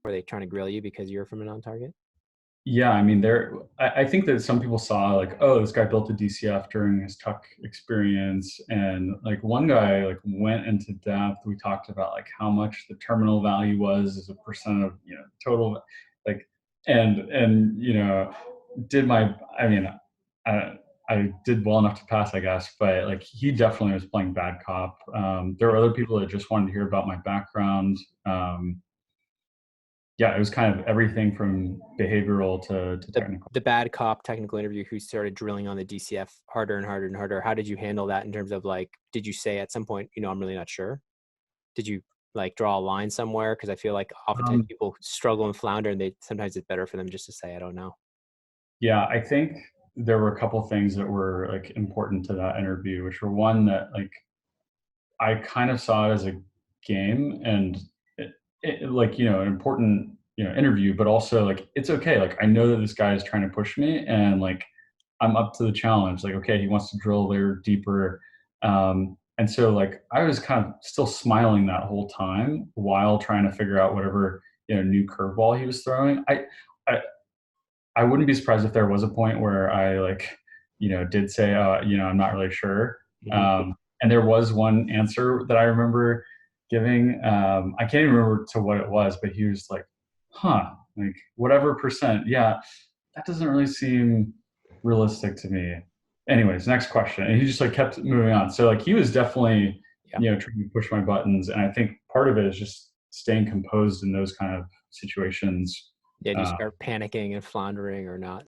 Were they trying to grill you because you're from a non-target? Yeah, I mean, I think that some people saw like, oh, this guy built a DCF during his Tuck experience, and like one guy like went into depth. We talked about like how much the terminal value was as a percent of total, like, and did my, I mean, I did well enough to pass, I guess, but like he definitely was playing bad cop. There were other people that just wanted to hear about my background. Yeah, it was kind of everything from behavioral to technical. The bad cop technical interview who started drilling on the DCF harder and harder and harder. How did you handle that in terms of like, did you say at some point, I'm really not sure? Did you like draw a line somewhere? Because I feel like oftentimes people struggle and flounder, and sometimes it's better for them just to say, I don't know. Yeah, I think there were a couple things that were like important to that interview, which were one that like I kind of saw it as a game and like an important interview, but also like it's okay. Like I know that this guy is trying to push me, and like I'm up to the challenge. Like okay, he wants to drill there deeper, and so like I was kind of still smiling that whole time while trying to figure out whatever new curveball he was throwing. I I wouldn't be surprised if there was a point where I like did say I'm not really sure. Mm-hmm. And there was one answer that I remember giving. I can't even remember to what it was, but he was like, huh, like whatever percent. Yeah, that doesn't really seem realistic to me. Anyways, next question. And he just like kept moving on. So like he was definitely, trying to push my buttons. And I think part of it is just staying composed in those kind of situations. Yeah, do you start panicking and floundering or not?